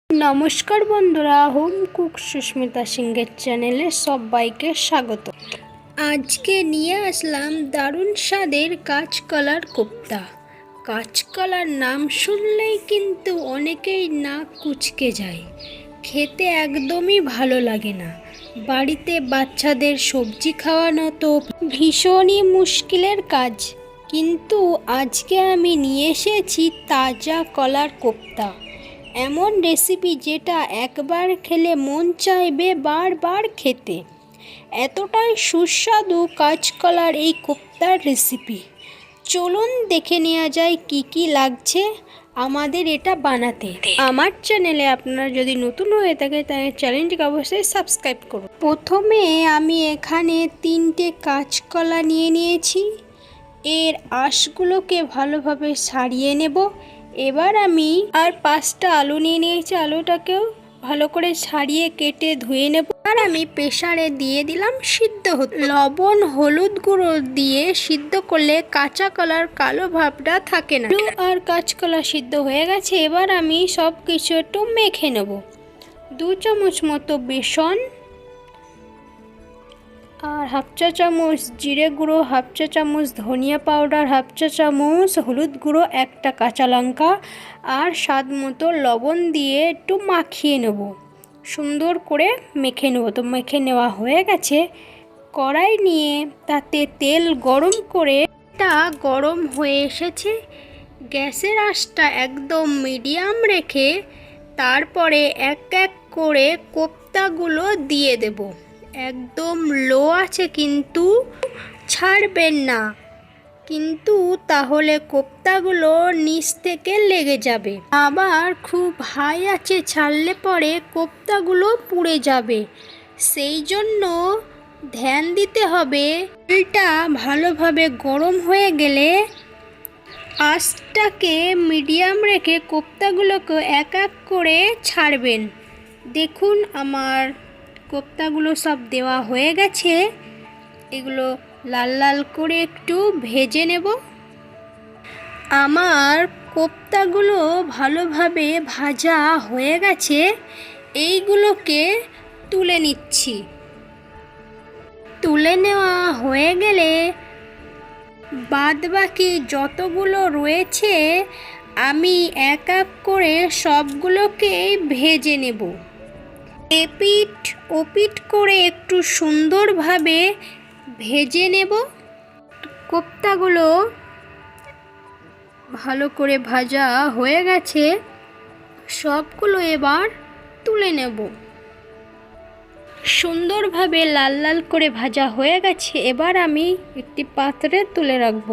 নমস্কার বন্ধুরা, home cook Susmita সিংহের চ্যানেলে সবাইকে স্বাগত। আজকে নিয়ে আসলাম দারুণ স্বাদের কাঁচকলার কোপ্তা। কাঁচকলার নাম শুনলেই কিন্তু অনেকেই নাক কুঁচকে যায়, খেতে একদমই ভালো লাগে না। বাড়িতে বাচ্চাদের সবজি খাওয়ানো তো ভীষণই মুশকিলের কাজ, কিন্তু আজকে আমি নিয়ে এসেছি তাজা কলার কোপ্তা। এমন রেসিপি যেটা একবার খেলে মন চাইবে বারবার খেতে। এতটাই সুস্বাদু কাঁচকলার এই কোপ্তার রেসিপি। চলুন দেখে নেওয়া যায় কি কি লাগছে আমাদের এটা বানাতে। আমার চ্যানেলে আপনারা যদি নতুন হয়ে থাকে তাহলে চ্যানেলটিকে অবশ্যই সাবস্ক্রাইব করুন। প্রথমে আমি এখানে 3টে কাঁচকলা নিয়ে নিয়েছি। এর আঁশগুলোকে ভালোভাবে ছাড়িয়ে নেব। এবার আমি 5টা আলু নিয়ে নিয়েছি, আলুটাকেও ভালো করে ছাড়িয়ে কেটে ধুয়ে নেব। আর আমি প্রেসারে দিয়ে দিলাম সিদ্ধ হতে। লবণ হলুদ গুঁড়ো দিয়ে সিদ্ধ করলে কাঁচা কলার কালো ভাবটা থাকে না। আর কাঁচকলা সিদ্ধ হয়ে গেছে। এবার আমি সব কিছু একটু মেখে নেব। 2 চামচ মতো বেসন, আর 1/2 চা চামচ জিরে গুঁড়ো, 1/2 চা চামচ ধনিয়া পাউডার, 1/2 চা চামচ হলুদ গুঁড়ো, 1টা কাঁচা লঙ্কা আর স্বাদ মতো লবণ দিয়ে একটু মাখিয়ে নেব। সুন্দর করে মেখে নেব। তো মেখে নেওয়া হয়ে গেছে। কড়াই নিয়ে তাতে তেল গরম করে, এটা গরম হয়ে এসেছে। গ্যাসের আঁচটা একদম মিডিয়াম রেখে তারপরে এক এক করে কোপ্তাগুলো দিয়ে দেব। একদম লো আছে, কিন্তু ছাড়বেন না, কিন্তু তাহলে কোপ্তাগুলো নিচ থেকে লেগে যাবে। আবার খুব হাই আছে ছাড়লে পরে কোপ্তাগুলো পুড়ে যাবে। সেই জন্য ধ্যান দিতে হবে। তেলটা ভালোভাবে গরম হয়ে গেলে আঁচটাকে মিডিয়াম রেখে কোপ্তাগুলোকে এক এক করে ছাড়বেন। দেখুন আমার কোপ্তাগুলো সব দেওয়া হয়ে গেছে। এগুলো লাল লাল করে একটু ভেজে নেব। আমার কোপ্তাগুলো ভালোভাবে ভাজা হয়ে গেছে। এইগুলোকে তুলে নিচ্ছি। তুলে নেওয়া হয়ে গেলে বাদবাকি যতগুলো রয়েছে আমি এক এক করে সবগুলোকে ভেজে নেব। এপিঠ ওপিঠ করে একটু সুন্দরভাবে ভেজে নেব। কোপ্তাগুলো ভালো করে ভাজা হয়ে গেছে। সবগুলো এবার তুলে নেব। সুন্দরভাবে লাল লাল করে ভাজা হয়ে গেছে। এবার আমি একটি পাত্রে তুলে রাখব।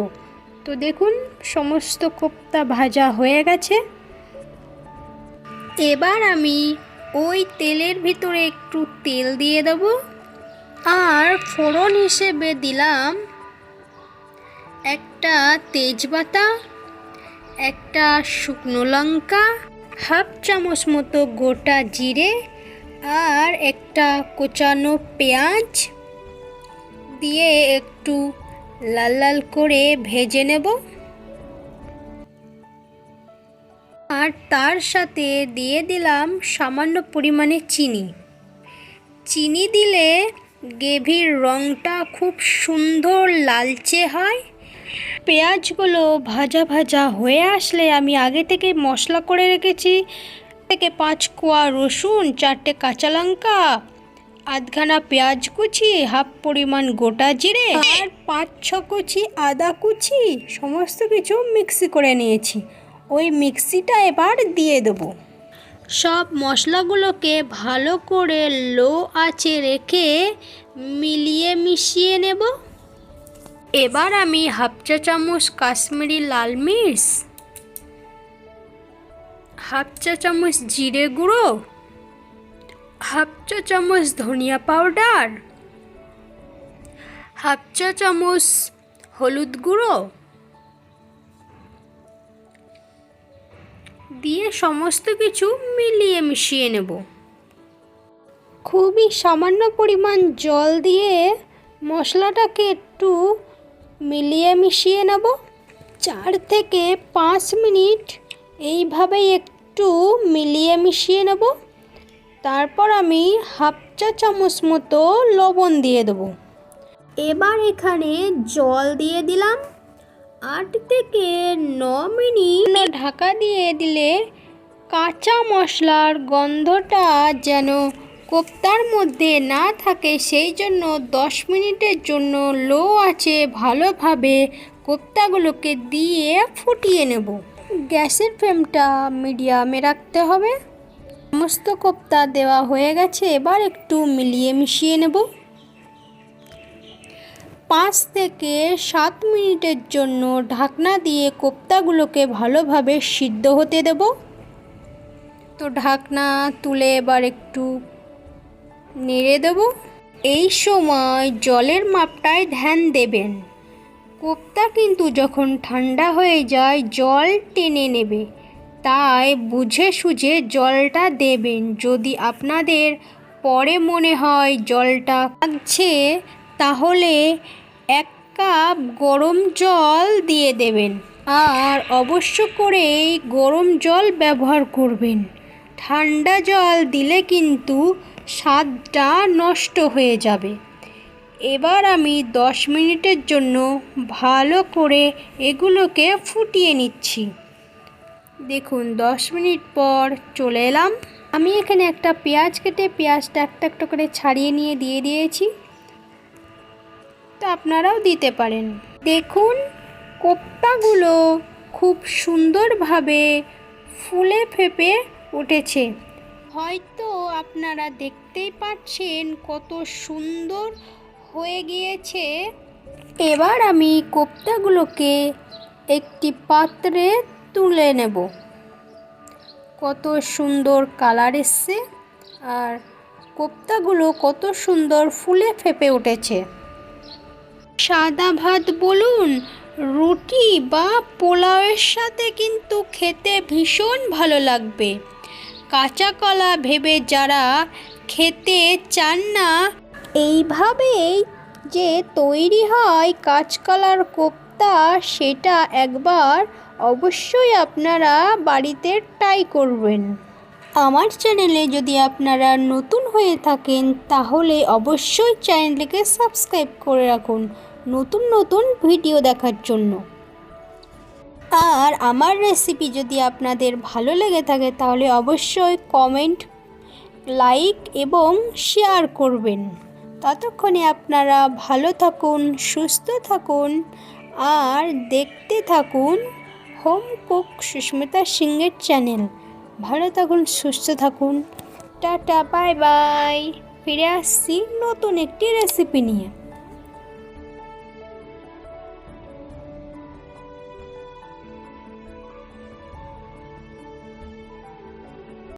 তো দেখুন সমস্ত কোপ্তা ভাজা হয়ে গেছে। এবার আমি ওই তেলের ভিতরে একটু তেল দিয়ে দেব, আর ফোড়ন হিসেবে দিলাম একটা তেজপাতা, একটা শুকনো লঙ্কা, 1/2 চামচ মতো গোটা জিরে আর একটা কোচানো পেঁয়াজ দিয়ে একটু লাল লাল করে ভেজে নেব। আর তার সাথে দিয়ে দিলাম সামান্য পরিমাণে চিনি। চিনি দিলে গ্রেভির রঙটা খুব সুন্দর লালচে হয়। পেঁয়াজগুলো ভাজা ভাজা হয়ে আসলে আমি আগে থেকে মশলা করে রেখেছি থেকে 5 কোয়া রসুন, 4টে কাঁচা লঙ্কা, আধখানা পেঁয়াজ কুচি, 1/2 পরিমাণ গোটা জিরে আর 5-6 কুচি আদা কুচি সমস্ত কিছু মিক্সি করে নিয়েছি। ওই মিক্সিটা এবার দিয়ে দেবো। সব মশলাগুলোকে ভালো করে লো আঁচে রেখে মিলিয়ে মিশিয়ে নেব। এবার আমি 1/2 চা চামচ কাশ্মীরি লাল মির্চ, 1/2 চা চামচ জিরে গুঁড়ো, 1/2 চা চামচ ধনিয়া পাউডার, 1/2 চা চামচ হলুদ গুঁড়ো দিয়ে সমস্ত কিছু মিলিয়ে মিশিয়ে নেব। খুবই সামান্য পরিমাণ জল দিয়ে মশলাটাকে একটু মিলিয়ে মিশিয়ে নেব। 4 থেকে 5 মিনিট এইভাবেই একটু মিলিয়ে মিশিয়ে নেব। তারপর আমি হাফ চা চামচ মতো লবণ দিয়ে দেবো। এবার এখানে জল দিয়ে দিলাম। 8 থেকে 9 মিনিট ঢাকা দিয়ে দিলে কাঁচা মশলার গন্ধটা যেন কোপ্তার মধ্যে না থাকে, সেই জন্য 10 মিনিটের জন্য লো আঁচে ভালোভাবে কোপ্তাগুলোকে দিয়ে ফুটিয়ে নেব। গ্যাসের ফ্লেমটা মিডিয়ামে রাখতে হবে। সমস্ত কোপ্তা দেওয়া হয়ে গেছে, এবার একটু মিলিয়ে মিশিয়ে নেব। 5 থেকে 7 মিনিটের জন্য ঢাকনা দিয়ে কোপ্তাগুলোকে ভালোভাবে সিদ্ধ হতে দেব। তো ঢাকনা তুলে এবার একটু নেড়ে দেব। এই সময় জলের মাপটায় ধ্যান দেবেন। কোপ্তা কিন্তু যখন ঠান্ডা হয়ে যায় জল টেনে নেবে, তাই বুঝে সুঝে জলটা দেবেন। যদি আপনাদের পরে মনে হয় জলটা লাগছে, তাহলে 1 কাপ গরম জল দিয়ে দেবেন। আর অবশ্য করেই গরম জল ব্যবহার করবেন। ঠান্ডা জল দিলে কিন্তু স্বাদটা নষ্ট হয়ে যাবে। এবার আমি 10 মিনিটের জন্য ভালো করে এগুলোকে ফুটিয়ে নিচ্ছি। দেখুন 10 মিনিট পর চলে এলাম। আমি এখানে একটা পেঁয়াজ কেটে পেঁয়াজটা একটা একটা করে ছাড়িয়ে নিয়ে দিয়ে দিয়েছি। তো আপনারাও দিতে পারেন। দেখুন কোপ্তাগুলো খুব সুন্দরভাবে ফুলে ফেপে উঠেছে। হয়তো আপনারা দেখতেই পাচ্ছেন কত সুন্দর হয়ে গিয়েছে। এবার আমি কোপ্তাগুলোকে একটি পাত্রে তুলে নেব। কত সুন্দর কালার এসছে আর কোপ্তাগুলো কত সুন্দর ফুলে ফেপে উঠেছে। সাদা ভাত বলুন, রুটি বা পোলাওয়ের সাথে কিন্তু খেতে ভীষণ ভালো লাগবে। কাঁচা কলা ভেবে যারা খেতে চান না, এইভাবেই যে তৈরি হয় কাঁচকলার কোপ্তা, সেটা একবার অবশ্যই আপনারা বাড়িতে ট্রাই করবেন। আমার চ্যানেলে যদি আপনারা নতুন হয়ে থাকেন তাহলে অবশ্যই চ্যানেলটিকে সাবস্ক্রাইব করে রাখুন নতুন নতুন ভিডিও দেখার জন্য। আর আমার রেসিপি যদি আপনাদের ভালো লেগে থাকে তাহলে অবশ্যই কমেন্ট, লাইক এবং শেয়ার করবেন। ততক্ষণে আপনারা ভালো থাকুন, সুস্থ থাকুন আর দেখতে থাকুন হোম কুক সুস্মিতা সিংয়ের চ্যানেল। ভালো থাকুন, সুস্থ থাকুন। Tata, bye bye. ফিরে আসছি নতুন একটি রেসিপি নিয়ে।